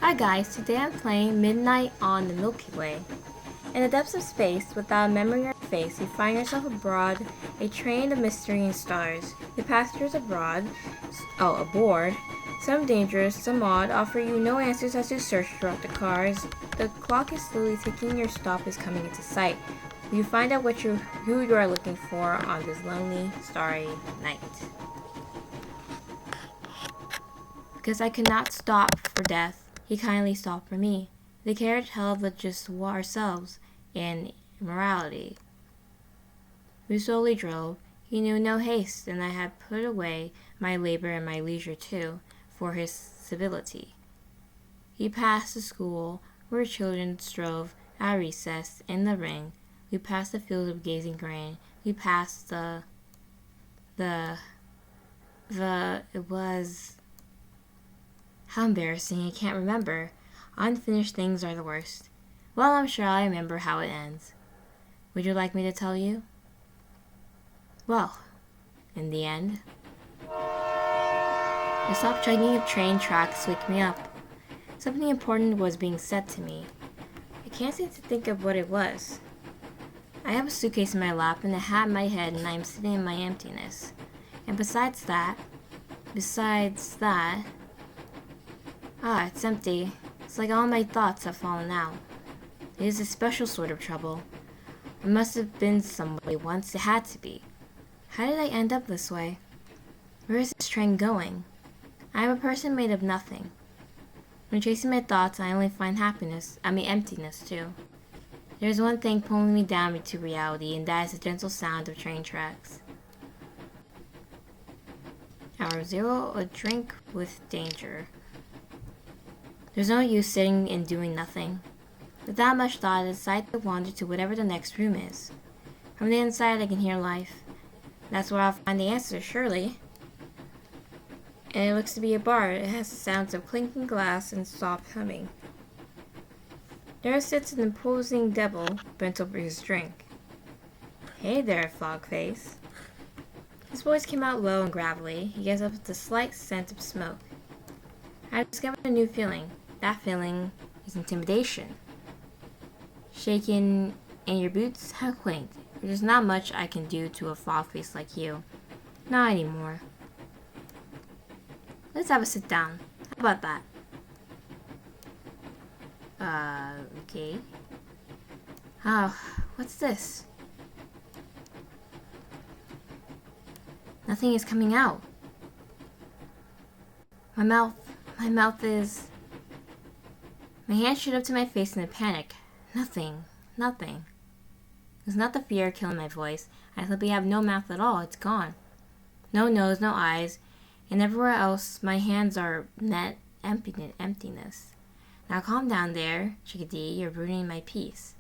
Hi guys, today I'm playing Midnight on the Milky Way. In the depths of space, without a memory or face, you find yourself aboard a train of mystery and stars. The passengers aboard, some dangerous, some odd, offer you no answers as you search throughout the cars. The clock is slowly ticking, your stop is coming into sight. You find out who you are looking for on this lonely, starry night. Because I could not stop for death, he kindly stopped for me. The carriage held but just ourselves and morality. We slowly drove. He knew no haste, and I had put away my labor and my leisure too, for his civility. He passed the school where children strove at recess in the ring. We passed the field of gazing grain. We passed how embarrassing, I can't remember. Unfinished things are the worst. Well, I'm sure I remember how it ends. Would you like me to tell you? Well, in the end, the soft chugging of train tracks waked me up. Something important was being said to me. I can't seem to think of what it was. I have a suitcase in my lap and a hat in my head, and I am sitting in my emptiness. And besides that, it's empty. It's like all my thoughts have fallen out. It is a special sort of trouble. It must have been some way once. It had to be. How did I end up this way? Where is this train going? I am a person made of nothing. When chasing my thoughts, I only find emptiness too. There is one thing pulling me down into reality, and that is the gentle sound of train tracks. Hour 0, a drink with danger. There's no use sitting and doing nothing. Without much thought, I decide to wander to whatever the next room is. From the inside, I can hear life. That's where I'll find the answer, surely. And it looks to be a bar. It has the sounds of clinking glass and soft humming. There sits an imposing devil bent over his drink. Hey there, Fogface. His voice came out low and gravelly. He gets up with a slight scent of smoke. I discovered a new feeling. That feeling is intimidation. Shaken in your boots? How quaint. There's not much I can do to a Fogface like you. Not anymore. Let's have a sit down. How about that? Okay. Oh, what's this? Nothing is coming out. My mouth is... My hand shot up to my face in a panic. Nothing. It's not the fear killing my voice. I simply have no mouth at all. It's gone. No nose, no eyes. And everywhere else, my hands are net emptiness. Now calm down there, Chickadee. You're ruining my peace.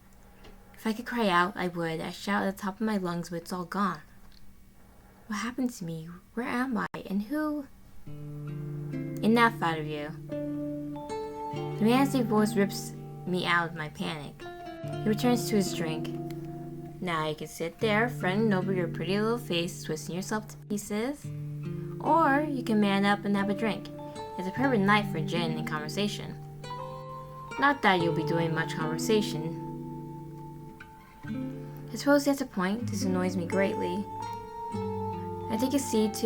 If I could cry out, I would. I shout at the top of my lungs, but it's all gone. What happened to me? Where am I? And who? Enough out of you. The man's deep voice rips me out of my panic. He returns to his drink. Now you can sit there, fronting over your pretty little face, twisting yourself to pieces. Or you can man up and have a drink. It's a perfect night for gin and conversation. Not that you'll be doing much conversation. I suppose that's a point. This annoys me greatly. I take a seat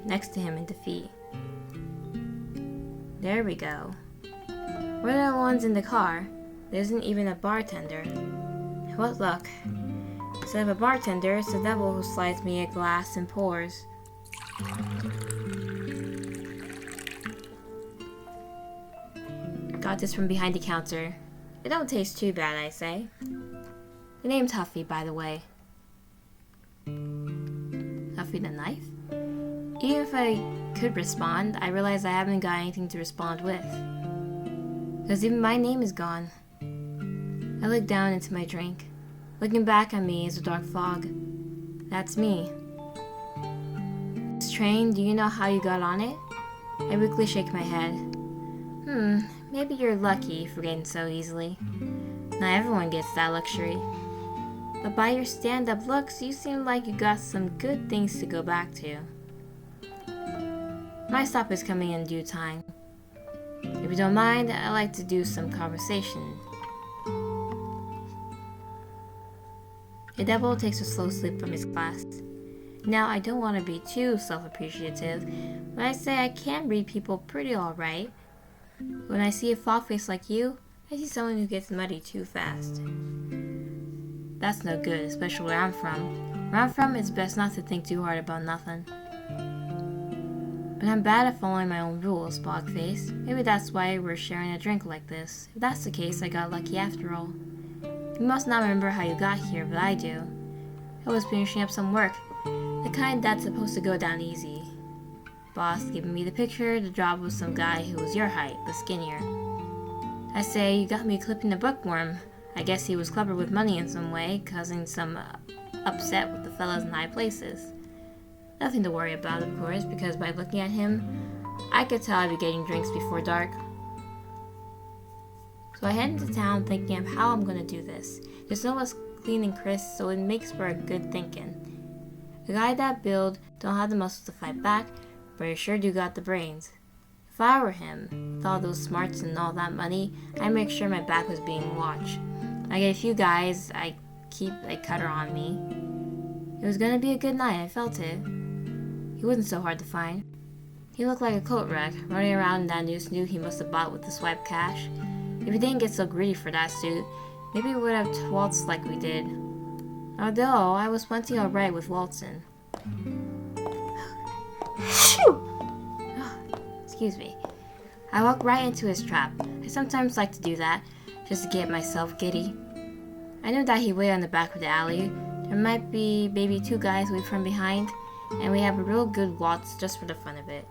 next to him in defeat. There we go. We're the ones in the car. There isn't even a bartender. What luck. Instead of a bartender, it's the devil who slides me a glass and pours. Got this from behind the counter. It don't taste too bad, I say. The name's Huffy, by the way. Huffy the knife? Even if I could respond, I realize I haven't got anything to respond with. Because even my name is gone. I look down into my drink. Looking back at me is a dark fog. That's me. This train, do you know how you got on it? I weakly shake my head. Maybe you're lucky forgetting so easily. Not everyone gets that luxury. But by your stand-up looks, you seem like you got some good things to go back to. My stop is coming in due time. If you don't mind, I'd like to do some conversation. The devil takes a slow sleep from his glass. Now, I don't want to be too self-appreciative, but I say I can read people pretty alright. When I see a fog face like you, I see someone who gets muddy too fast. That's no good, especially where I'm from. Where I'm from, it's best not to think too hard about nothing. But I'm bad at following my own rules, Bogface. Maybe that's why we're sharing a drink like this. If that's the case, I got lucky after all. You must not remember how you got here, but I do. I was finishing up some work, the kind that's supposed to go down easy. Boss giving me the picture, the job was some guy who was your height, but skinnier. I say, you got me clipping a bookworm. I guess he was clever with money in some way, causing some upset with the fellas in high places. Nothing to worry about, of course, because by looking at him, I could tell I'd be getting drinks before dark. So I head into town thinking of how I'm going to do this. There's no less clean and crisp, so it makes for a good thinking. A guy that build don't have the muscles to fight back, but he sure do got the brains. If I were him, with all those smarts and all that money, I'd make sure my back was being watched. I get a few guys, I keep a cutter on me. It was gonna be a good night, I felt it. He wasn't so hard to find. He looked like a coat rack, running around in that new suit he must have bought with the swipe cash. If he didn't get so greedy for that suit, maybe we would have waltzed like we did. Although, I was plenty alright with waltzing. Excuse me. I walked right into his trap. I sometimes like to do that, just to get myself giddy. I knew that he waited on the back of the alley. There might be maybe 2 guys wait from behind, and we have a real good waltz just for the fun of it.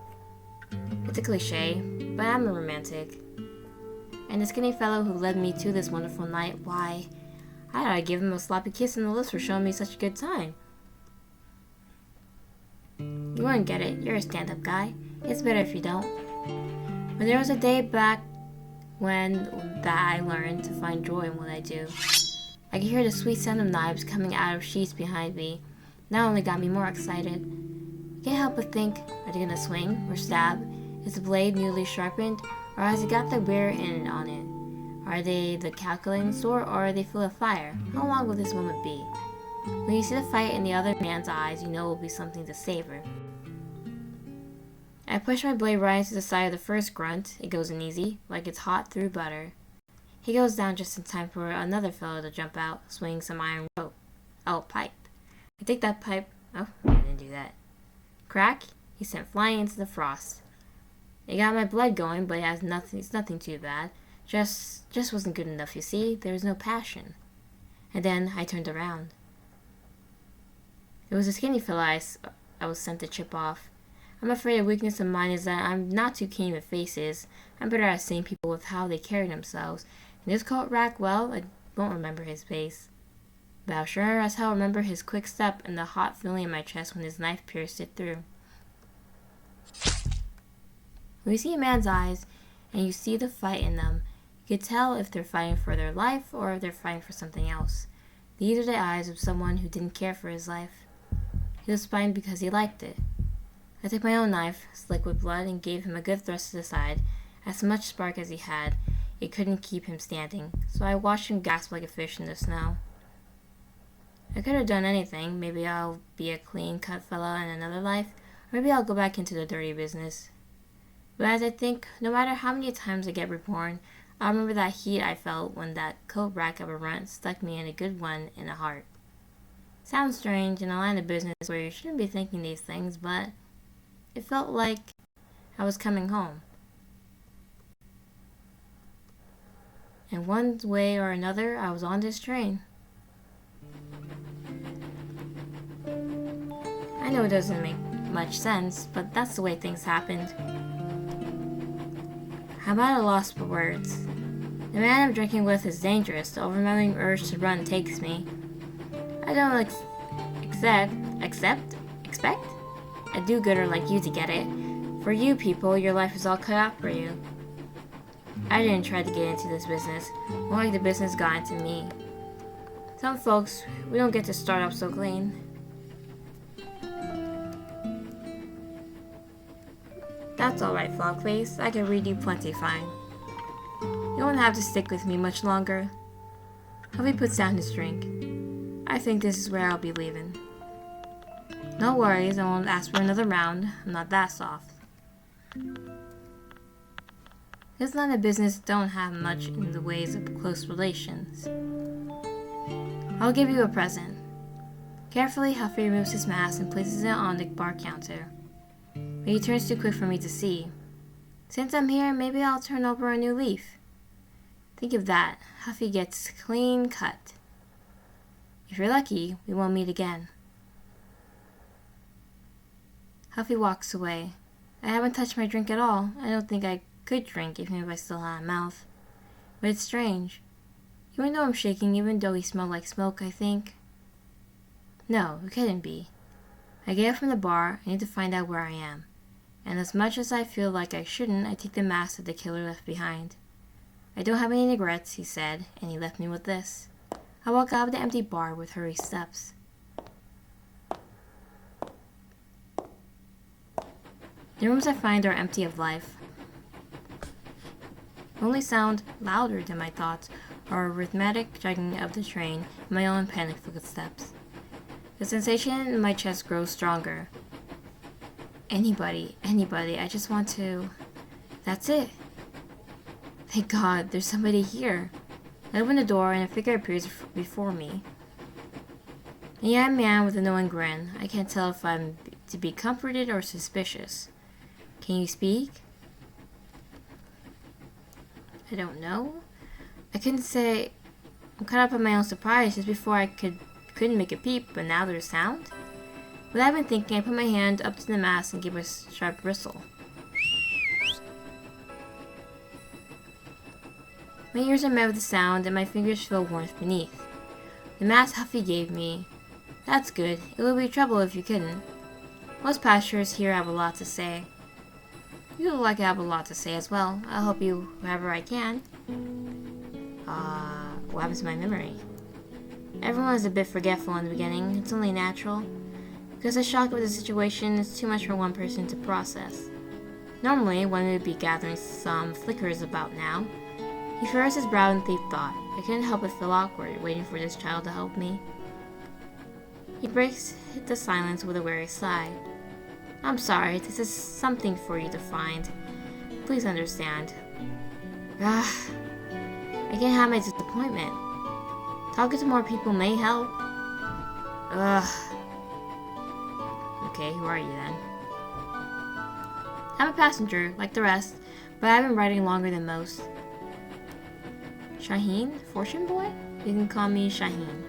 It's a cliche, but I'm a romantic. And the skinny fellow who led me to this wonderful night, why, I ought to give him a sloppy kiss on the lips for showing me such a good time. You wouldn't get it, you're a stand-up guy. It's better if you don't. But there was a day back when that I learned to find joy in what I do. I could hear the sweet sound of knives coming out of sheaths behind me. That only got me more excited. I can't help but think, are they gonna swing or stab? Is the blade newly sharpened, or has it got the wear in on it? Are they the calculating sort, or are they full of fire? How long will this moment be? When you see the fight in the other man's eyes, you know it will be something to savor. I push my blade right into the side of the first grunt. It goes in easy, like it's hot through butter. He goes down just in time for another fellow to jump out, swinging some iron rope. Oh, pipe. I take that pipe. Oh, I didn't do that. Crack, he sent flying into the frost. It got my blood going, but it's nothing too bad. Just wasn't good enough, you see. There was no passion. And then I turned around. It was a skinny fellow I was sent to chip off. I'm afraid a weakness of mine is that I'm not too keen with faces. I'm better at seeing people with how they carry themselves. And this coat rack, well, I won't remember his face. But I'll sure as hell remember his quick step and the hot feeling in my chest when his knife pierced it through. When you see a man's eyes, and you see the fight in them, you can tell if they're fighting for their life or if they're fighting for something else. These are the eyes of someone who didn't care for his life. He was fighting because he liked it. I took my own knife, slick with blood, and gave him a good thrust to the side. As much spark as he had, it couldn't keep him standing, so I watched him gasp like a fish in the snow. I could have done anything. Maybe I'll be a clean-cut fellow in another life, or maybe I'll go back into the dirty business. But as I think, no matter how many times I get reborn, I'll remember that heat I felt when that coat rack of a runt stuck me in a good one in the heart. Sounds strange in a line of business where you shouldn't be thinking these things, but it felt like I was coming home. And one way or another, I was on this train. I know it doesn't make much sense, but that's the way things happened. I'm at a loss for words. The man I'm drinking with is dangerous. The overwhelming urge to run takes me. I don't expect a do-gooder like you to get it. For you people, your life is all cut out for you. I didn't try to get into this business. More like the business got into me. Some folks, we don't get to start off so clean. That's alright, Fogface. I can read you plenty fine. You won't have to stick with me much longer. Huffy puts down his drink. I think this is where I'll be leaving. No worries, I won't ask for another round. I'm not that soft. This line of business don't have much in the ways of close relations. I'll give you a present. Carefully, Huffy removes his mask and places it on the bar counter. But he turns too quick for me to see. Since I'm here, maybe I'll turn over a new leaf. Think of that. Huffy gets clean cut. If you're lucky, we won't meet again. Huffy walks away. I haven't touched my drink at all. I don't think I could drink even if I still had a mouth. But it's strange. Even though I'm shaking, even though he smelled like smoke, I think. No, it couldn't be. I get up from the bar. I need to find out where I am. And as much as I feel like I shouldn't, I take the mask that the killer left behind. I don't have any regrets, he said, and he left me with this. I walk out of the empty bar with hurried steps. The rooms I find are empty of life. The only sound, louder than my thoughts, are a rhythmic dragging of the train and my own panicked footsteps. The sensation in my chest grows stronger. Anybody, I just want to... That's it. Thank God, there's somebody here. I open the door and a figure appears before me. A young man with a knowing grin. I can't tell if I'm to be comforted or suspicious. Can you speak? I don't know. I couldn't say. I'm caught up in my own surprise. Just before I couldn't make a peep, but now there's sound? Without even thinking, I put my hand up to the mask and gave a sharp bristle. My ears are met with the sound, and my fingers feel warmth beneath. The mask Huffy gave me. That's good. It would be trouble if you couldn't. Most pastures here have a lot to say. You look like I have a lot to say as well. I'll help you wherever I can. What happens to my memory? Everyone is a bit forgetful in the beginning. It's only natural. Because the shock of the situation is too much for one person to process. Normally, one would be gathering some flickers about now. He furrows his brow in deep thought. I couldn't help but feel awkward, waiting for this child to help me. He breaks the silence with a weary sigh. I'm sorry, this is something for you to find. Please understand. I can't have my disappointment. Talking to more people may help. Okay, who are you then? I'm a passenger, like the rest, but I've been riding longer than most. Shaheen? Fortune boy? You can call me Shaheen.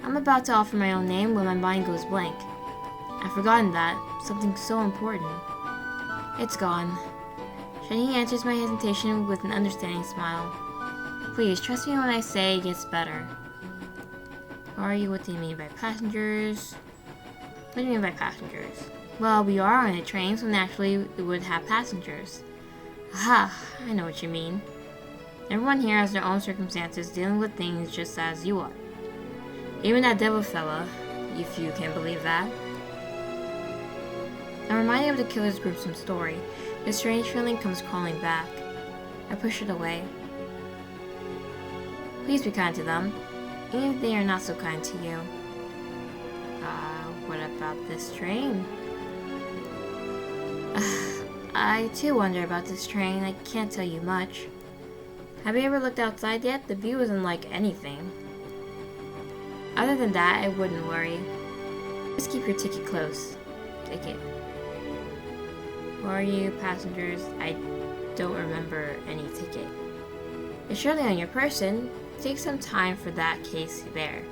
I'm about to offer my own name when my mind goes blank. I've forgotten that. Something so important. It's gone. Shaheen answers my hesitation with an understanding smile. Please, trust me when I say it gets better. Are you? What do you mean by passengers? What do you mean by passengers? Well, we are on a train, so naturally it would have passengers. Aha, I know what you mean. Everyone here has their own circumstances, dealing with things just as you are. Even that devil fella, if you can believe that. I'm reminded of the killer's gruesome story. This strange feeling comes crawling back. I push it away. Please be kind to them, even if they are not so kind to you. What about this train? I too wonder about this train. I can't tell you much. Have you ever looked outside yet? The view isn't like anything. Other than that, I wouldn't worry. Just keep your ticket close. Ticket. Who are you, passengers? I don't remember any ticket. It's surely on your person. Take some time for that case there.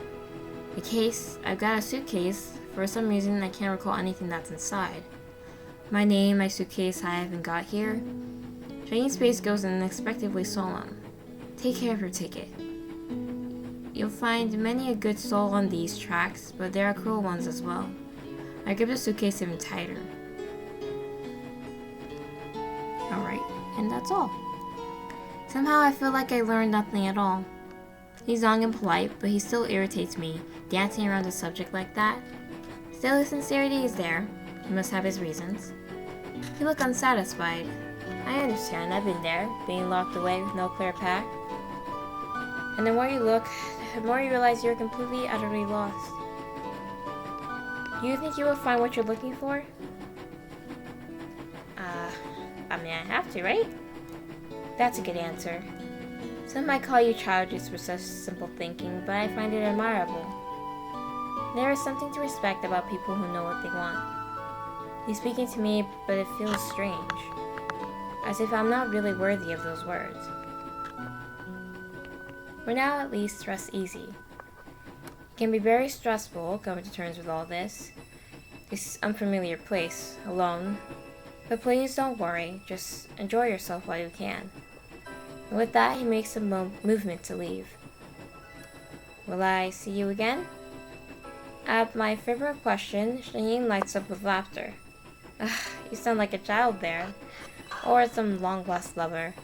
The case? I've got a suitcase. For some reason, I can't recall anything that's inside. My name, my suitcase, I haven't got here. Shaheen's face goes unexpectedly solemn. Take care of your ticket. You'll find many a good soul on these tracks, but there are cruel ones as well. I grip the suitcase even tighter. Alright, and that's all. Somehow I feel like I learned nothing at all. He's young and polite, but he still irritates me, dancing around a subject like that. Still, his sincerity is there. He must have his reasons. You look unsatisfied. I understand, I've been there, being locked away with no clear path. And the more you look, the more you realize you're completely, utterly lost. Do you think you will find what you're looking for? I mean, I have to, right? That's a good answer. Some might call you childish for such simple thinking, but I find it admirable. There is something to respect about people who know what they want. He's speaking to me, but it feels strange. As if I'm not really worthy of those words. For now, at least, rest easy. It can be very stressful coming to terms with all this unfamiliar place, alone. But please don't worry, just enjoy yourself while you can. And with that, he makes a movement to leave. Will I see you again? At my favorite question, Shaheen lights up with laughter. You sound like a child there. Or some long-lost lover.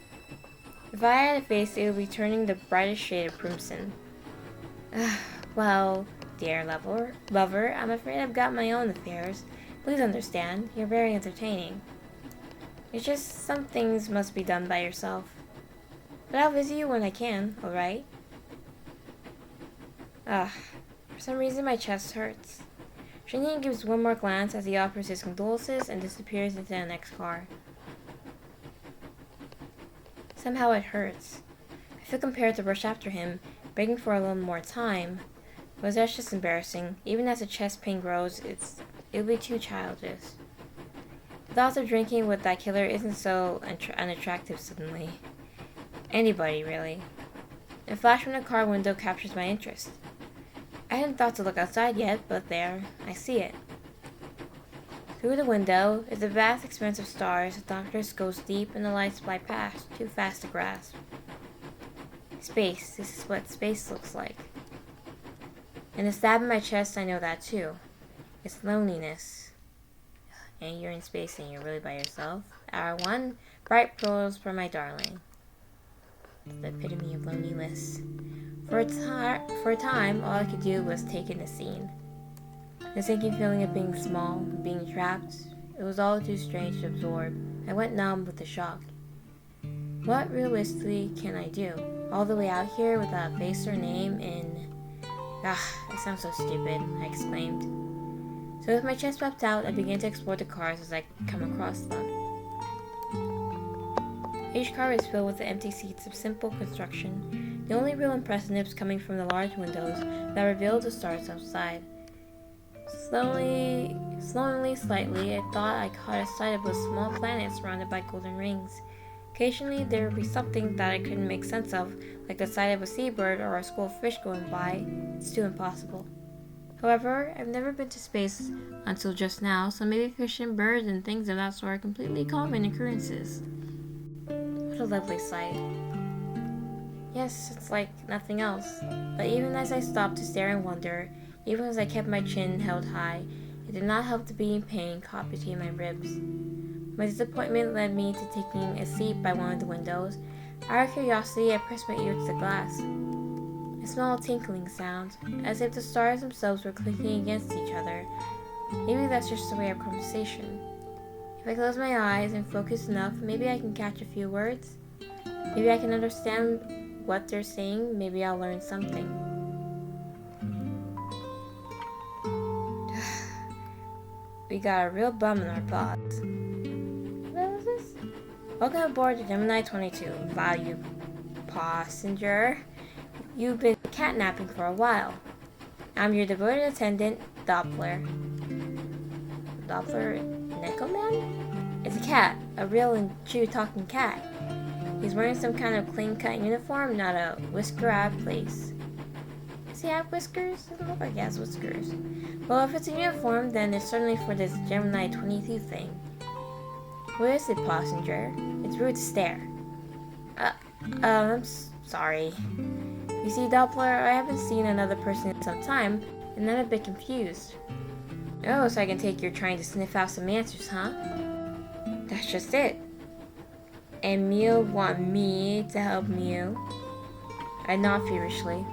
If I had a face, it would be turning the brightest shade of crimson. Well, dear lover, I'm afraid I've got my own affairs. Please understand, you're very entertaining. It's just some things must be done by yourself. But I'll visit you when I can, alright? For some reason my chest hurts. Shaheen gives one more glance as he offers his condolences and disappears into the next car. Somehow it hurts. I feel compelled to rush after him, begging for a little more time. But that's just embarrassing. Even as the chest pain grows, it'll be too childish. The thought of drinking with that killer isn't so unattractive suddenly. Anybody, really. A flash from the car window captures my interest. I hadn't thought to look outside yet, but there, I see it. Through the window is a vast expanse of stars. The darkness goes deep and the lights fly past, too fast to grasp. Space. This is what space looks like. And the stab in my chest, I know that too. It's loneliness. And you're in space and you're really by yourself. Hour 1, bright pearls for my darling. The epitome of loneliness. For a time, all I could do was take in the scene. The sinking feeling of being small, being trapped, it was all too strange to absorb. I went numb with the shock. What realistically can I do? All the way out here without a face or name in... it sounds so stupid, I exclaimed. So with my chest puffed out, I began to explore the cars as I come across them. Each car is filled with the empty seats of simple construction, the only real impressiveness coming from the large windows that revealed the stars outside. Slowly, slightly, I thought I caught a sight of a small planet surrounded by golden rings. Occasionally, there would be something that I couldn't make sense of, like the sight of a seabird or a school of fish going by. It's too impossible. However, I've never been to space until just now, so maybe fish and birds and things of that sort are completely common occurrences. What a lovely sight. Yes, it's like nothing else. But even as I stopped to stare and wonder, even as I kept my chin held high, it did not help the beating pain caught between my ribs. My disappointment led me to taking a seat by one of the windows. Out of curiosity, I pressed my ear to the glass. A small tinkling sound, as if the stars themselves were clicking against each other. Maybe that's just the way of conversation. If I close my eyes and focus enough, maybe I can catch a few words. Maybe I can understand what they're saying. Maybe I'll learn something. We got a real bum in our pods. What was this? Welcome aboard the Gemini 22. Value passenger. You've been catnapping for a while. I'm your devoted attendant, Doppler. Doppler Neckoman? It's a cat. A real and true talking cat. He's wearing some kind of clean-cut uniform, not a whisker out of place. Does he have whiskers? Doesn't look like he has whiskers. Well, if it's a uniform, then it's certainly for this Gemini 22 thing. What is it, passenger? It's rude to stare. I'm sorry. You see, Doppler, I haven't seen another person in some time, and I'm a bit confused. Oh, so I can take you're trying to sniff out some answers, huh? That's just it. And Mew want me to help Mew? I nod feverishly.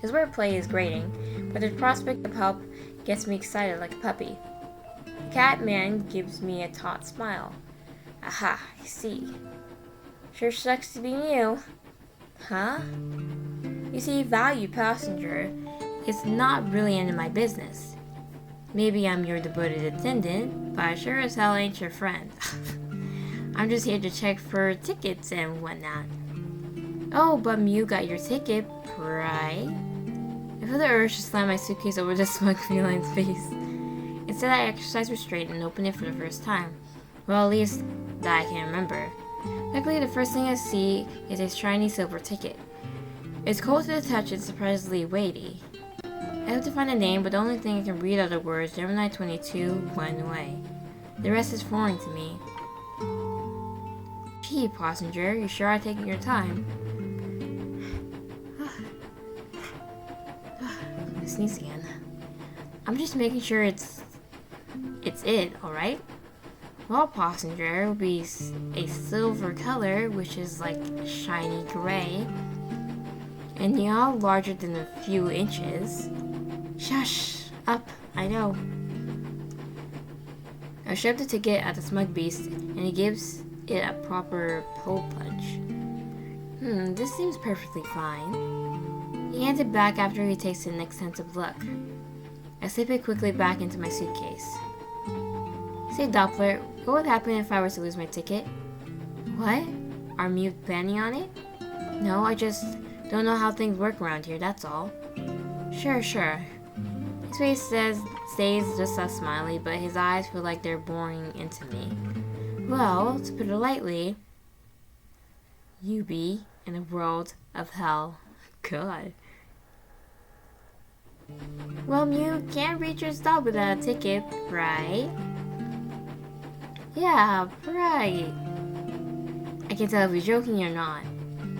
His wordplay is grating, but the prospect of help gets me excited like a puppy. The cat man gives me a taut smile. Aha, I see. Sure sucks to be you. Huh? You see, value passenger is not really into my business. Maybe I'm your devoted attendant, but I sure as hell ain't your friend. I'm just here to check for tickets and whatnot. Oh, but Mew got your ticket, right? I feel the urge to slam my suitcase over the smug feline's face. Instead, I exercise restraint and open it for the first time. Well, at least that I can remember. Luckily, the first thing I see is a shiny silver ticket. It's cold to the touch and surprisingly weighty. I hope to find a name, but the only thing I can read are the words Gemini 22 went away. The rest is foreign to me. Gee, passenger, you sure are taking your time. I'm gonna sneeze again. I'm just making sure it's it, alright? Well, passenger will be a silver color, which is like shiny gray, and now larger than a few inches. Shush! Up, I know. I shove the ticket at the smug beast, and he gives it a proper pull punch. This seems perfectly fine. He hands it back after he takes an extensive look. I slip it quickly back into my suitcase. Say, Doppler, what would happen if I were to lose my ticket? What? Are Mew planning on it? No, I just don't know how things work around here, that's all. Sure. His face stays just as smiley, but his eyes feel like they're boring into me. Well, to put it lightly, you be in a world of hell. God. Well, Mew can't reach your stop without a ticket, right? Yeah, right. I can tell if he's joking or not.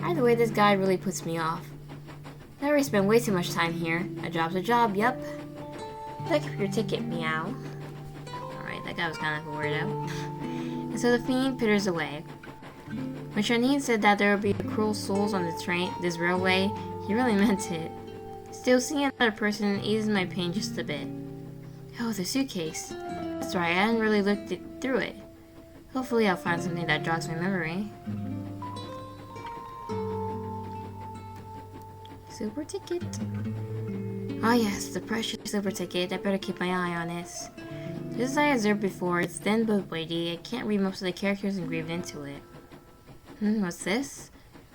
Either way, this guy really puts me off. I already spent way too much time here. A job's a job, yup. Pick up your ticket, meow. Alright, that guy was kind of a weirdo. And so the fiend pitters away. When Shanine said that there would be cruel souls on this railway, he really meant it. Still, seeing another person eases my pain just a bit. Oh, the suitcase. That's right, I hadn't really looked through it. Hopefully I'll find something that jogs my memory. Silver ticket. Oh yes, the precious silver ticket. I better keep my eye on it. Just as I observed before, it's thin but weighty. I can't read most of the characters engraved into it. What's this?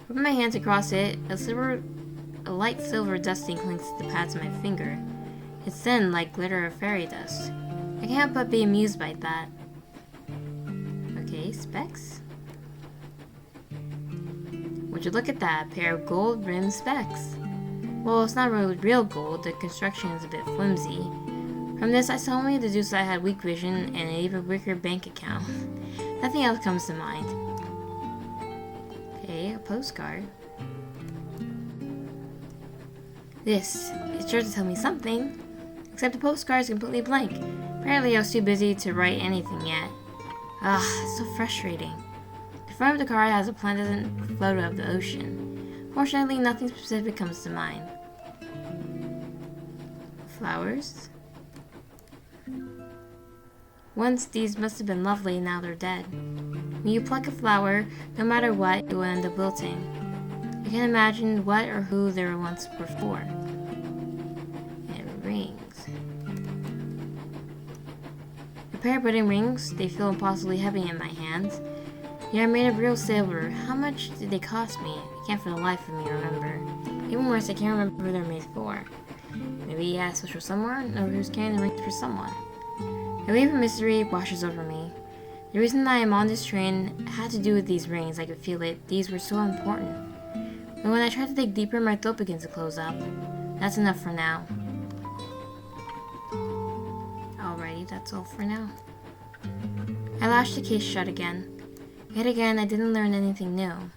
Rubbing my hands across it, a light silver dusting clings to the pads of my finger. It's thin, like glitter of fairy dust. I can't help but be amused by that. Okay, specs. Would you look at that? A pair of gold-rimmed specs. Well, it's not really real gold. The construction is a bit flimsy. From this, I suddenly deduced I had weak vision and an even weaker bank account. Nothing else comes to mind. Okay, a postcard. This is sure to tell me something. Except the postcard is completely blank. Apparently I was too busy to write anything yet. So frustrating. The front of the card has a pleasant photo of the ocean. Fortunately, nothing specific comes to mind. Flowers? Once these must have been lovely, now they're dead. When you pluck a flower, no matter what, it will end up wilting. I can't imagine what or who they once were for. And rings. A pair of wedding rings, they feel impossibly heavy in my hands. They are made of real silver. How much did they cost me? I can't for the life of me remember. Even worse, I can't remember who they're made for. Maybe I asked for someone, or who's carrying the rings for someone. A wave of mystery washes over me. The reason I am on this train had to do with these rings. I could feel it. These were so important. But when I try to dig deeper, my throat begins to close up. That's enough for now. Alrighty, that's all for now. I lashed the case shut again. Yet again, I didn't learn anything new.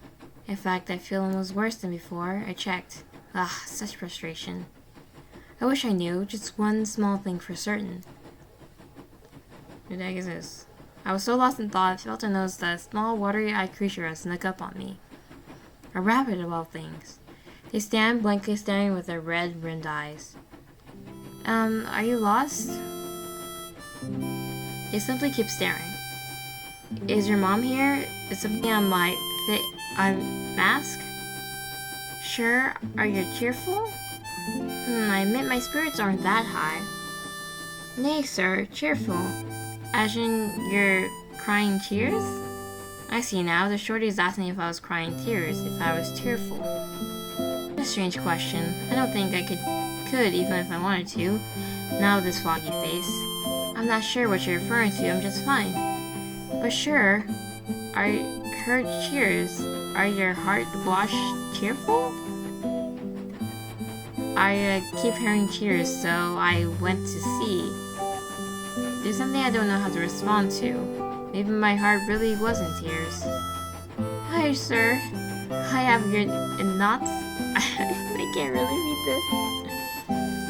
In fact, I feel almost worse than before. I checked. Such frustration. I wish I knew, just one small thing for certain. What the heck is this? I was so lost in thought, I failed to notice that a small, watery-eyed creature had snuck up on me. A rabbit of all things. They stand blankly staring with their red-rimmed eyes. Are you lost? They simply keep staring. Is your mom here? Is something on my mask? Sure, are you cheerful? I admit my spirits aren't that high. Nay, sir, cheerful. As in, you're crying tears? I see now, the shorty is asking if I was crying tears, if I was tearful. A strange question. I don't think I could even if I wanted to, now with this foggy face. I'm not sure what you're referring to, I'm just fine. But sure, I heard cheers. Are your heart washed tearful? I keep hearing cheers, so I went to see. There's something I don't know how to respond to. Maybe my heart really was in tears. Hi, sir. I have your knots. I can't really read this.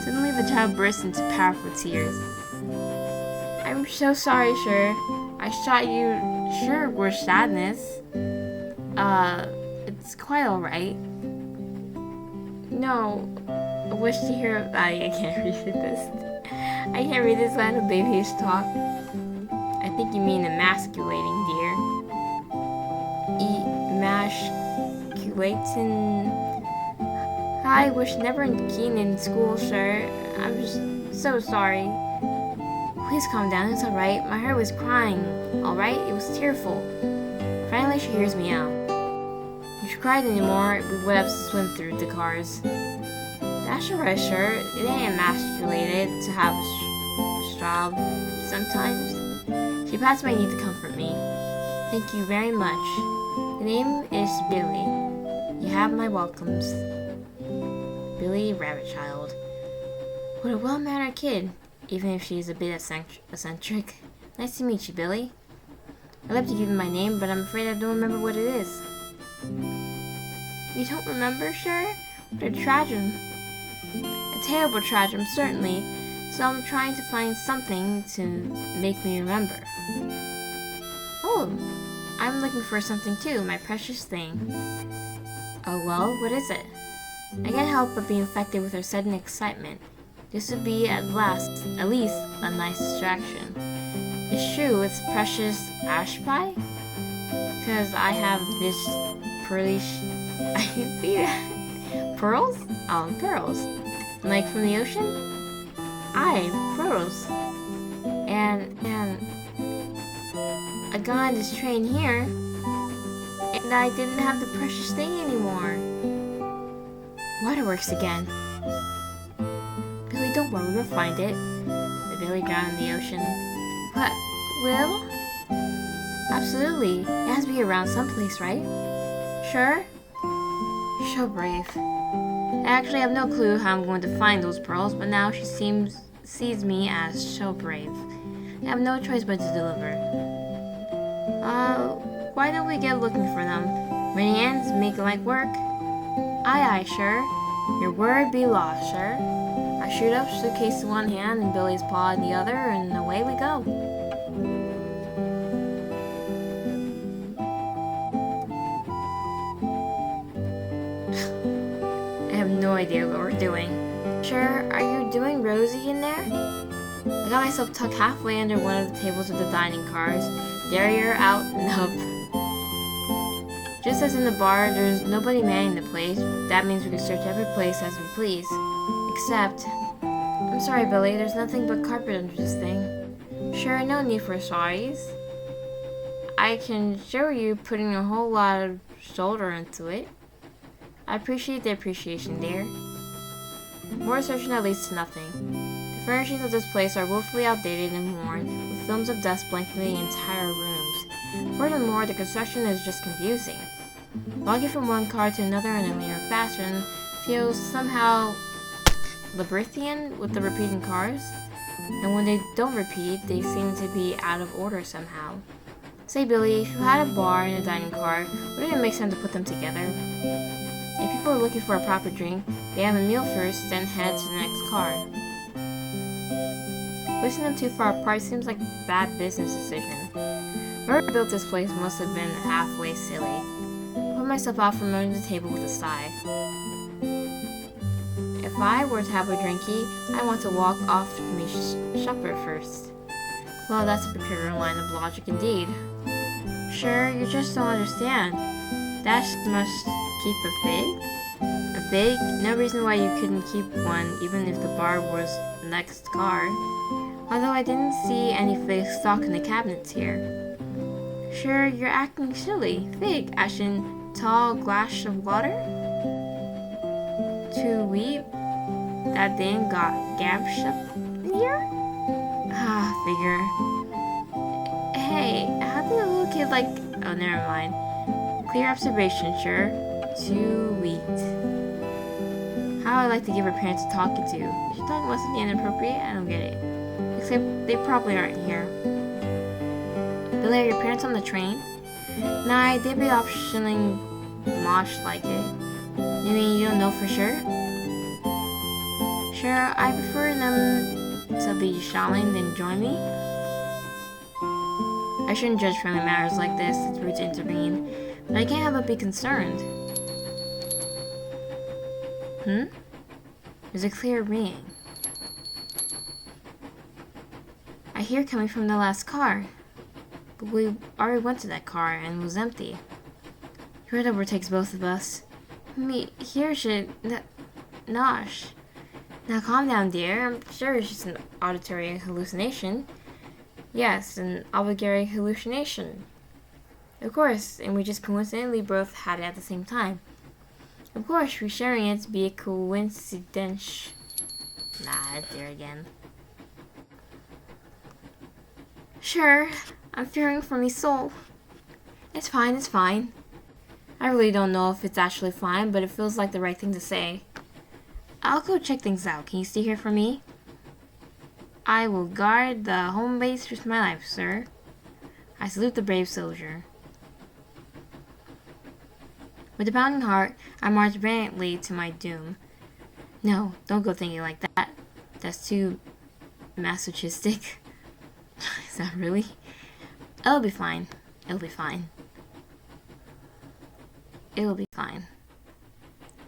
Suddenly, the child burst into powerful tears. I'm so sorry, sir. I shot you. Sure, we're sadness. It's quite alright. No, I wish to hear. I can't read this. I can't read this line of baby's talk. I think you mean emasculating, dear. Emasculating. I wish never keen in school, sir. I'm just so sorry. Please calm down, it's alright. My heart was crying. Alright? It was tearful. Finally, she hears me out. If she cried anymore, we would have swum through the cars. That's alright, sure. It ain't emasculated to have a straw sometimes. She pats my knee to comfort me. Thank you very much. The name is Billy. You have my welcomes. Billy Rabbit Child. What a well-mannered kid, even if she's a bit eccentric. Nice to meet you, Billy. I'd love to give you my name, but I'm afraid I don't remember what it is. You don't remember, sure? What a tragedy. A terrible tragedy, certainly. So I'm trying to find something to make me remember. Oh, I'm looking for something too, my precious thing. Oh well, what is it? I can't help but be infected with her sudden excitement. This would be at least a nice distraction. It's true, it's precious ash pie? Because I have this pearly I can see that. Pearls? Oh, pearls. Like from the ocean? Aye, pearls. And I got on this train here, and I didn't have the precious thing anymore. Waterworks again. Billy, don't worry, we'll find it. The Billy drowned in the ocean. What? Will? Absolutely. It has to be around someplace, right? Sure? You're so brave. I actually have no clue how I'm going to find those pearls, but now she sees me as so brave. I have no choice but to deliver. Why don't we get looking for them? Many hands make light work. Aye, aye, sure. Your word be law, sure. I shoot up, suitcase in one hand and Billy's paw in the other, and away we go. I have no idea what we're doing. Sure, are you doing Rosie in there? I got myself tucked halfway under one of the tables of the dining cars. Derriere out, nope. Just as in the bar, there's nobody manning the place. That means we can search every place as we please. Except, I'm sorry, Billy, there's nothing but carpet under this thing. Sure, no need for sorries. I can show you putting a whole lot of shoulder into it. I appreciate the appreciation, dear. More searching that leads to nothing. The furnishings of this place are woefully outdated and worn, with films of dust blanketing the entire rooms. Furthermore, the construction is just confusing. Walking from one car to another in a linear fashion feels somehow labyrinthian with the repeating cars, and when they don't repeat, they seem to be out of order somehow. Say, Billy, if you had a bar and a dining car, wouldn't it make sense to put them together? If people are looking for a proper drink, they have a meal first, then head to the next car. Placing them too far apart seems like a bad business decision. Whoever built this place must have been halfway silly. I put myself out from under the table with a sigh. If I were to have a drinky, I want to walk off to meet Shupper first. Well, that's a peculiar line of logic indeed. Sure, you just don't understand. Dash must keep a fig? A fig? No reason why you couldn't keep one, even if the bar was the next car. Although I didn't see any fig stock in the cabinets here. Sure, you're acting silly. Fig, as in tall glass of water? To weep? That thing got gabbed up here? Ah, figure. Hey, how did a little kid like... Oh, never mind. Clear observation, sure. Too wheat. How I like to give her parents a talking to. She talking about something inappropriate? I don't get it. Except they probably aren't here. Billy, are your parents on the train? Nah, they'd be optioning mosh like it. You mean you don't know for sure? Sure, I prefer them to be shouting than join me. I shouldn't judge family matters like this, it's rude to intervene, but I can't help but be concerned. There's a clear ringing. I hear coming from the last car. But we already went to that car and it was empty. It overtakes both of us. Here should... Nosh. Now calm down, dear. I'm sure it's just an auditory hallucination. Yes, an obligatory hallucination. Of course, and we just coincidentally both had it at the same time. Of course, we're sharing it to be a coincidence. Nah, it's there again. Sure, I'm fearing for me soul. It's fine, it's fine. I really don't know if it's actually fine, but it feels like the right thing to say. I'll go check things out. Can you stay here for me? I will guard the home base with my life, sir. I salute the brave soldier. With a pounding heart, I march valiantly to my doom. No, don't go thinking like that. That's too masochistic. Is that really? It'll be fine. It'll be fine. It'll be fine.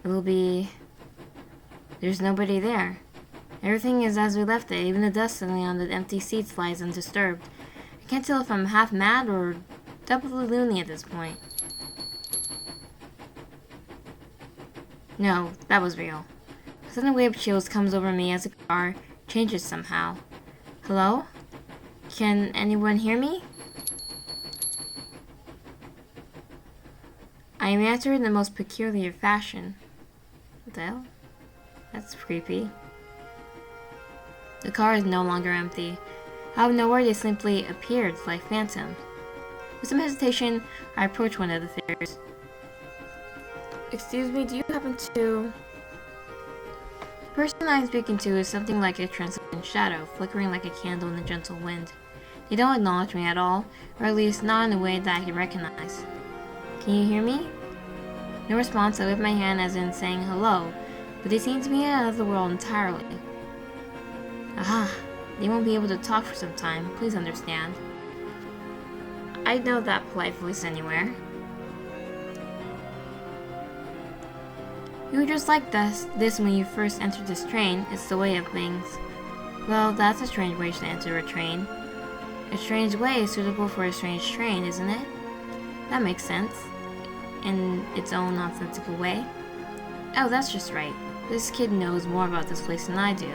It'll be... There's nobody there. Everything is as we left it. Even the dust suddenly on the empty seats lies undisturbed. I can't tell if I'm half mad or doubly loony at this point. No, that was real. A sudden wave of chills comes over me as the car changes somehow. Hello? Can anyone hear me? I am answered in the most peculiar fashion. What the hell? That's creepy. The car is no longer empty. Out of nowhere, they simply appeared like phantoms. With some hesitation, I approach one of the figures. Excuse me, do you happen to... The person I'm speaking to is something like a translucent shadow, flickering like a candle in the gentle wind. They don't acknowledge me at all, or at least not in a way that I can recognize. Can you hear me? No response. I wave my hand as in saying hello, but they seem to be in another world entirely. Aha! They won't be able to talk for some time. Please understand. I know that polite voice anywhere. You were just like this when you first entered this train. It's the way of things. Well, that's a strange way to enter a train. A strange way suitable for a strange train, isn't it? That makes sense. In its own nonsensical way. Oh, that's just right. This kid knows more about this place than I do.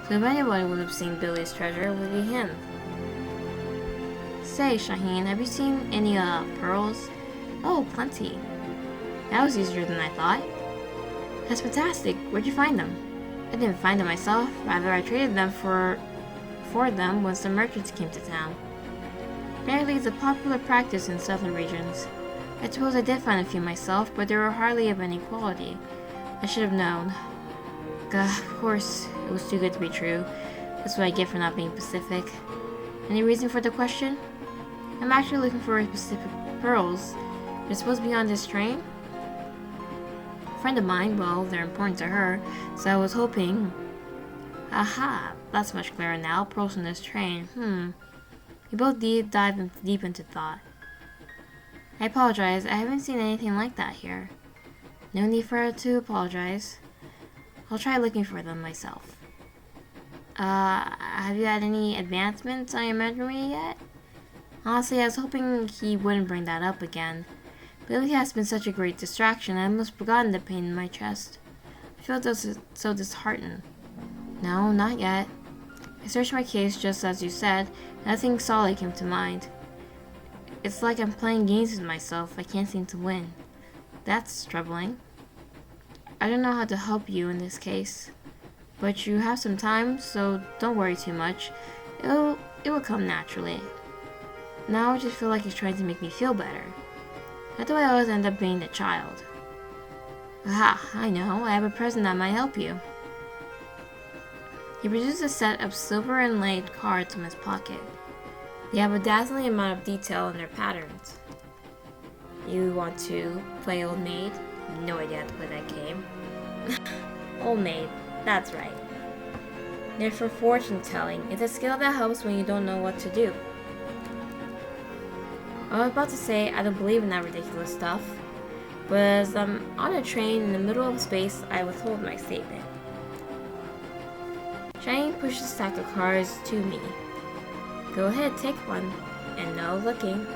So if anybody would have seen Billy's treasure, it would be him. Say, Shaheen, have you seen any, pearls? Oh, plenty. That was easier than I thought. That's fantastic. Where'd you find them? I didn't find them myself. Rather, I traded them for them when some merchants came to town. Apparently, it's a popular practice in southern regions. I suppose I did find a few myself, but they were hardly of any quality. I should have known. Of course, it was too good to be true. That's what I get for not being Pacific. Any reason for the question? I'm actually looking for specific pearls. They're supposed to be on this train? A friend of mine, well, they're important to her, so I was hoping... Aha! That's much clearer now. Pearls on this train. We both dive deep into thought. I apologize. I haven't seen anything like that here. No need for her to apologize. I'll try looking for them myself. Have you had any advancements on your memory yet? Honestly, I was hoping he wouldn't bring that up again. Billy has been such a great distraction, I almost forgotten the pain in my chest. I feel so disheartened. No, not yet. I searched my case just as you said, and nothing solid came to mind. It's like I'm playing games with myself. I can't seem to win. That's troubling. I don't know how to help you in this case. But you have some time, so don't worry too much. It will come naturally. Now I just feel like he's trying to make me feel better. How do I always end up being the child? Aha, I know. I have a present that might help you. He produced a set of silver inlaid cards from his pocket. They have a dazzling amount of detail in their patterns. You want to play Old Maid? No idea how to play that game. Old Maid, that's right. They're for fortune telling. It's a skill that helps when you don't know what to do. I was about to say I don't believe in that ridiculous stuff, but as I'm on a train in the middle of space, I withhold my statement. Shane pushed the stack of cards to me. Go ahead, take one, and no looking.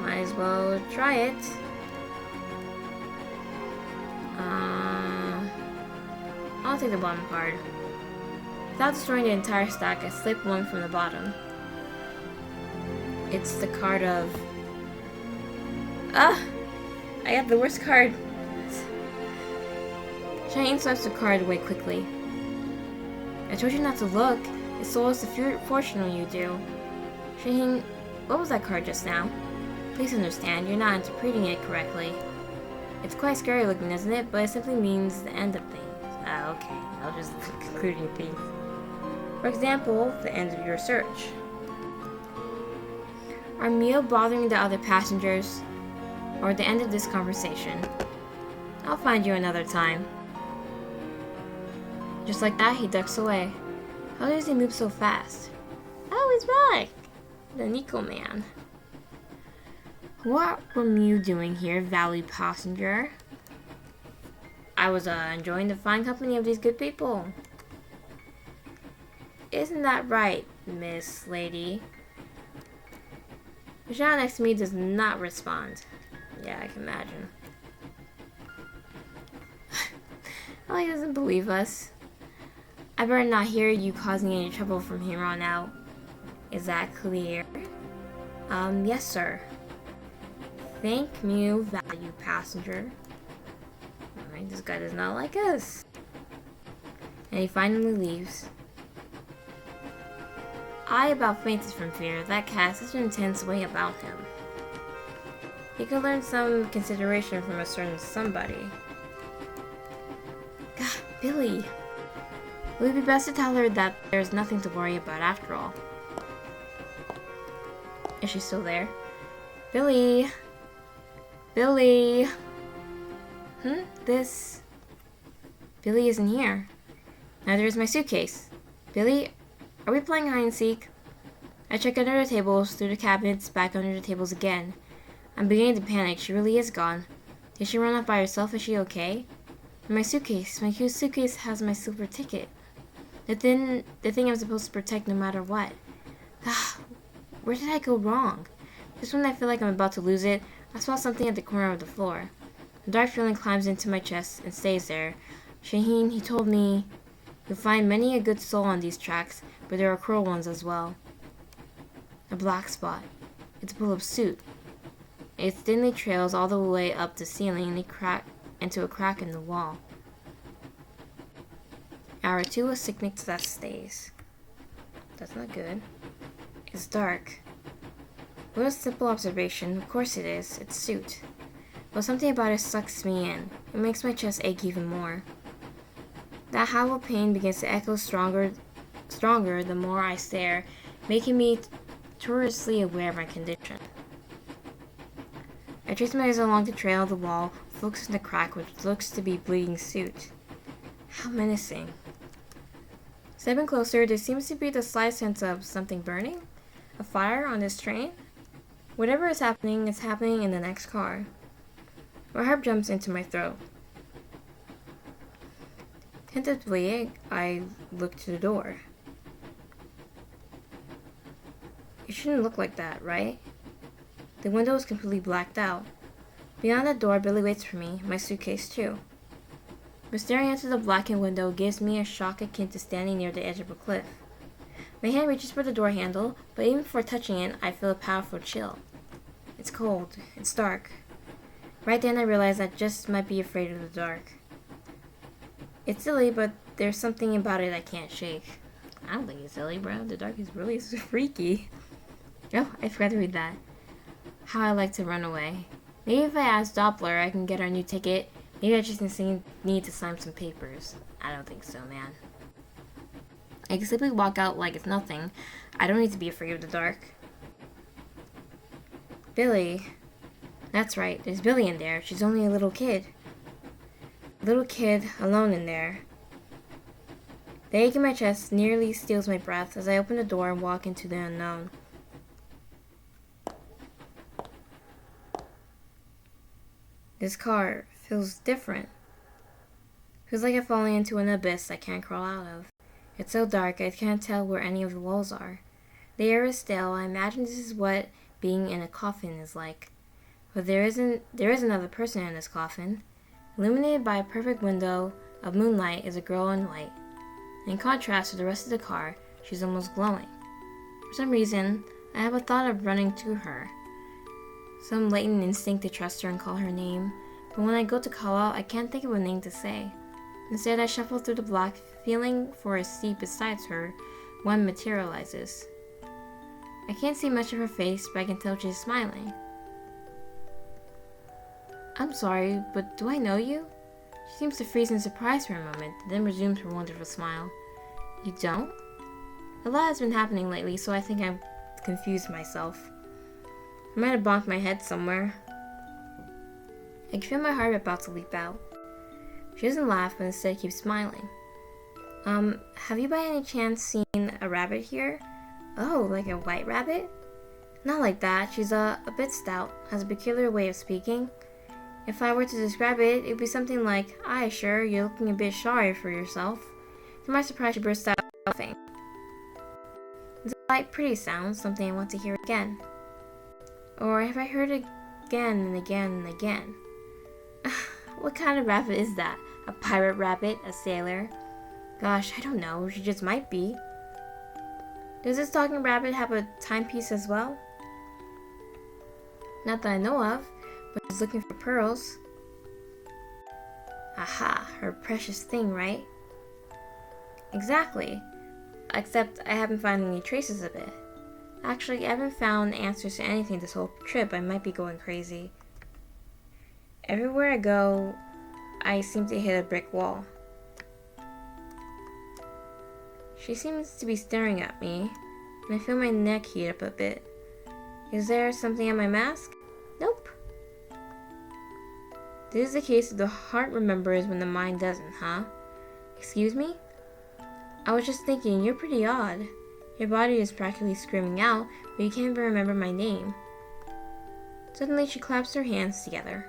Might as well try it. I'll take the bottom card. Without destroying the entire stack, I slipped one from the bottom. It's the card of... I got the worst card. Shane swipes the card away quickly. I told you not to look. It slows the fortune when you do. Shane, what was that card just now? Please understand, you're not interpreting it correctly. It's quite scary looking, isn't it? But it simply means the end of things. Okay. I'll just concluding things. For example, the end of your search. Are Mio bothering the other passengers? Or the end of this conversation? I'll find you another time. Just like that, he ducks away. How does he move so fast? Oh, he's back! The Nico man. What were you doing here, valued passenger? I was enjoying the fine company of these good people. Isn't that right, Miss Lady? The shadow next to me does not respond. Yeah, I can imagine. Oh, he doesn't believe us. I better not hear you causing any trouble from here on out. Is that clear? Yes, sir. Thank you, valued passenger. Alright, this guy does not like us. And he finally leaves. I about fainted from fear. That cat has such an intense way about him. He could learn some consideration from a certain somebody. God, Billy. It would be best to tell her that there's nothing to worry about after all. Is she still there? Billy! Billy! Billy isn't here. Neither is my suitcase. Billy, are we playing hide and seek? I check under the tables, through the cabinets, back under the tables again. I'm beginning to panic. She really is gone. Did she run off by herself? Is she okay? And my suitcase. My suitcase has my silver ticket. The thing I'm supposed to protect no matter what. Where did I go wrong? Just when I feel like I'm about to lose it, I spot something at the corner of the floor. A dark feeling climbs into my chest and stays there. Shaheen, he told me, you'll find many a good soul on these tracks, but there are cruel ones as well. A black spot. It's a pull-up suit. It thinly trails all the way up the ceiling and into a crack in the wall. Hour 2, a sickness that stays. That's not good. It's dark. What a simple observation. Of course it is. It's suit. But something about it sucks me in. It makes my chest ache even more. That howl of pain begins to echo stronger the more I stare, making me curiously aware of my condition. I trace my eyes along the trail of the wall, focus on the crack which looks to be bleeding suit. How menacing. Stepping closer, there seems to be the slight sense of something burning? A fire on this train? Whatever is happening in the next car. My heart jumps into my throat. Tentatively, I looked to the door. It shouldn't look like that, right? The window is completely blacked out. Beyond the door, Billy waits for me, my suitcase too. But staring into the blackened window gives me a shock akin to standing near the edge of a cliff. My hand reaches for the door handle, but even before touching it, I feel a powerful chill. It's cold. It's dark. Right then I realize I just might be afraid of the dark. It's silly, but there's something about it I can't shake. I don't think it's silly, bro. The dark is really freaky. Oh, I forgot to read that. How I like to run away. Maybe if I ask Doppler, I can get our new ticket. Maybe I just need to sign some papers. I don't think so, man. I can simply walk out like it's nothing. I don't need to be afraid of the dark. Billy. That's right, there's Billy in there. She's only a little kid. A little kid alone in there. The ache in my chest nearly steals my breath as I open the door and walk into the unknown. This car feels different. Feels like I'm falling into an abyss I can't crawl out of. It's so dark I can't tell where any of the walls are. The air is still. I imagine this is what being in a coffin is like. But there is another person in this coffin. Illuminated by a perfect window of moonlight is a girl in white. In contrast to the rest of the car, she's almost glowing. For some reason, I have a thought of running to her. Some latent instinct to trust her and call her name, but when I go to call out, I can't think of a name to say. Instead, I shuffle through the block, feeling for a seat beside her. One materializes. I can't see much of her face, but I can tell she's smiling. I'm sorry, but do I know you? She seems to freeze in surprise for a moment, then resumes her wonderful smile. You don't? A lot has been happening lately, so I think I've confused myself. I might have bonked my head somewhere. I can feel my heart about to leap out. She doesn't laugh, but instead keeps smiling. Have you by any chance seen a rabbit here? Oh, like a white rabbit? Not like that. She's a bit stout, has a peculiar way of speaking. If I were to describe it, it would be something like, "Aye, sure, you're looking a bit sorry for yourself." To my surprise, she burst out laughing. It's a light, pretty sound, something I want to hear again. Or have I heard it again and again and again? What kind of rabbit is that? A pirate rabbit? A sailor? Gosh, I don't know. She just might be. Does this talking rabbit have a timepiece as well? Not that I know of, but she's looking for pearls. Aha, her precious thing, right? Exactly. Except I haven't found any traces of it. Actually, I haven't found answers to anything this whole trip. I might be going crazy. Everywhere I go, I seem to hit a brick wall. She seems to be staring at me, and I feel my neck heat up a bit. Is there something on my mask? Nope. This is the case of the heart remembers when the mind doesn't, huh? Excuse me? I was just thinking, you're pretty odd. Your body is practically screaming out, but you can't even remember my name. Suddenly, she claps her hands together.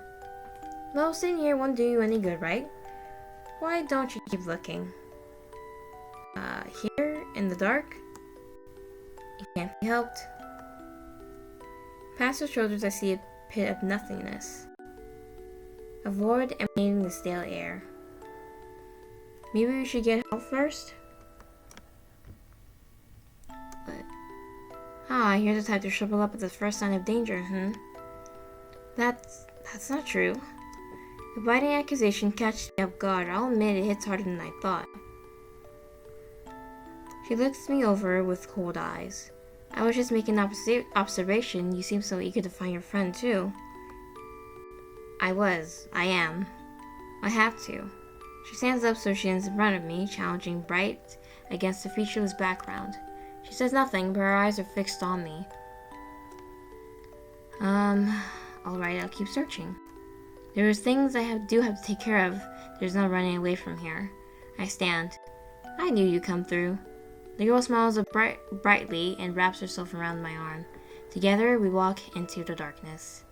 Well, sitting here won't do you any good, right? Why don't you keep looking? Here, in the dark? It can't be helped. Past her shoulders, I see a pit of nothingness. A void emanating the stale air. Maybe we should get help first? You're the type to shrivel up at the first sign of danger, That's not true. The biting accusation catches me off guard. I'll admit it hits harder than I thought. She looks me over with cold eyes. I was just making an observation. You seem so eager to find your friend, too. I am. I have to. She stands up so she is in front of me, challenging bright against the featureless background. She says nothing, but her eyes are fixed on me. Alright, I'll keep searching. There's things I do have to take care of. There's no running away from here. I stand. I knew you'd come through. The girl smiles brightly and wraps herself around my arm. Together, we walk into the darkness.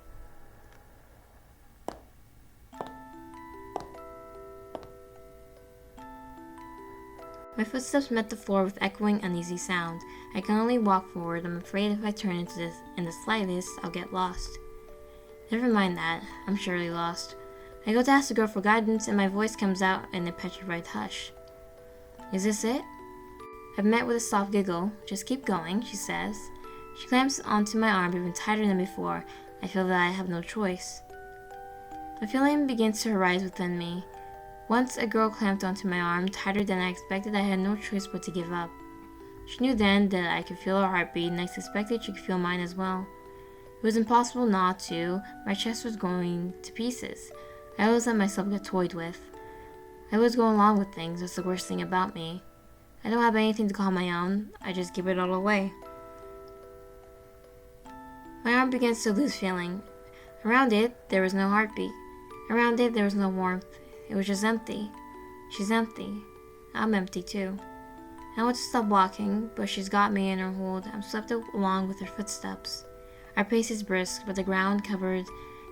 My footsteps met the floor with echoing, uneasy sound. I can only walk forward. I'm afraid if I turn into this in the slightest, I'll get lost. Never mind that. I'm surely lost. I go to ask the girl for guidance, and my voice comes out in a petrified hush. Is this it? I've met with a soft giggle. Just keep going, she says. She clamps onto my arm even tighter than before. I feel that I have no choice. A feeling begins to arise within me. Once a girl clamped onto my arm tighter than I expected. I had no choice but to give up. She knew then that I could feel her heartbeat, and I suspected she could feel mine as well. It was impossible not to. My chest was going to pieces. I always let myself get toyed with. I always go along with things. That's the worst thing about me. I don't have anything to call my own. I just give it all away. My arm begins to lose feeling. Around it, there was no heartbeat. Around it, there was no warmth. It was just empty. She's empty. I'm empty too. I want to stop walking, but she's got me in her hold. I'm swept along with her footsteps. Our pace is brisk, but the ground covered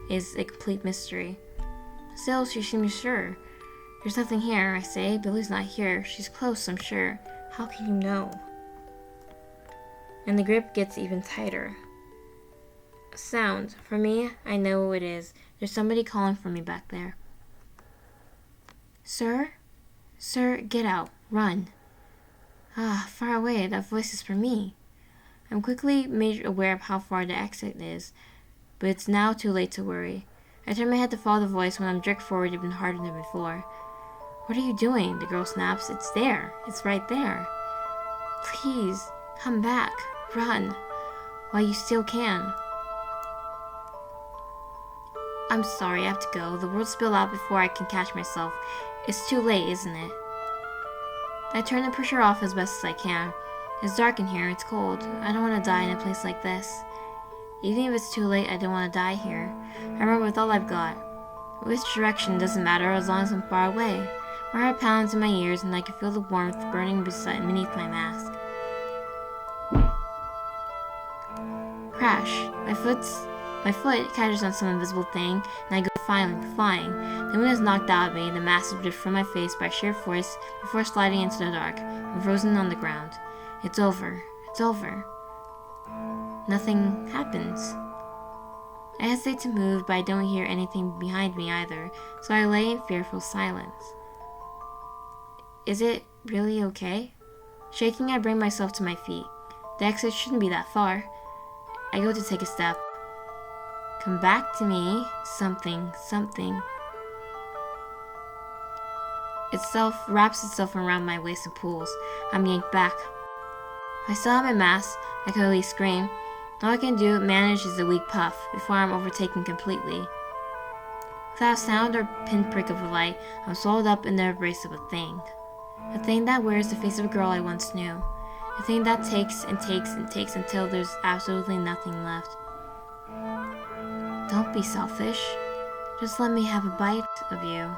is a complete mystery. Still, she seems sure. There's nothing here, I say. Billy's not here. She's close, I'm sure. How can you know? And the grip gets even tighter. A sound. For me, I know who it is. There's somebody calling for me back there. Sir? Sir, get out. Run. Far away. That voice is for me. I'm quickly made aware of how far the exit is, but it's now too late to worry. I turn my head to follow the voice when I'm jerked forward even harder than before. What are you doing? The girl snaps. It's there. It's right there. Please, come back. Run. While you still can. I'm sorry, I have to go. The words spill out before I can catch myself. It's too late, isn't it? I turn and push her off as best as I can. It's dark in here. It's cold. I don't want to die in a place like this. Even if it's too late, I don't want to die here. I run with all I've got. Which direction doesn't matter as long as I'm far away. My heart pounds in my ears, and I can feel the warmth burning beneath my mask. Crash. My foot catches on some invisible thing, and I go flying. The wind has knocked out of me, the mask is ripped from my face by sheer force before sliding into the dark. I'm frozen on the ground. It's over. It's over. Nothing happens. I hesitate to move, but I don't hear anything behind me either, so I lay in fearful silence. Is it really okay? Shaking, I bring myself to my feet. The exit shouldn't be that far. I go to take a step. Come back to me. Something. Itself wraps itself around my waist and pulls. I'm yanked back. If I still have my mask, I could at least scream. All I can manage is a weak puff before I'm overtaken completely. Without a sound or pinprick of a light, I'm swallowed up in the embrace of a thing. A thing that wears the face of a girl I once knew. A thing that takes until there's absolutely nothing left. Don't be selfish. Just let me have a bite of you.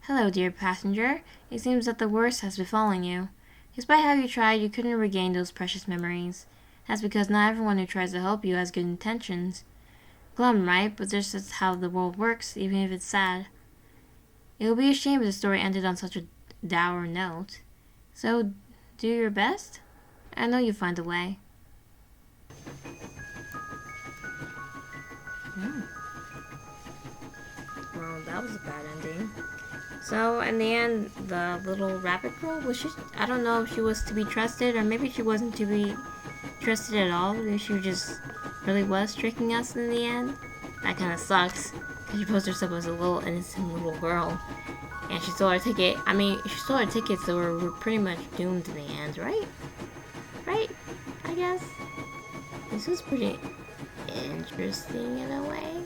Hello, dear passenger. It seems that the worst has befallen you. Despite how you tried, you couldn't regain those precious memories. That's because not everyone who tries to help you has good intentions. Glum, right? But this is how the world works, even if it's sad. It would be a shame if the story ended on such a dour note. So, do your best? I know you'll find a way. Well, that was a bad ending. So, in the end, the little rabbit girl, I don't know if she was to be trusted, or maybe she wasn't to be trusted at all. Maybe she just really was tricking us in the end. That kind of sucks, because she posed herself as a little innocent little girl. And she stole our ticket. I mean, she stole our ticket, so we're pretty much doomed in the end, right? Right? I guess. This was pretty interesting in a way.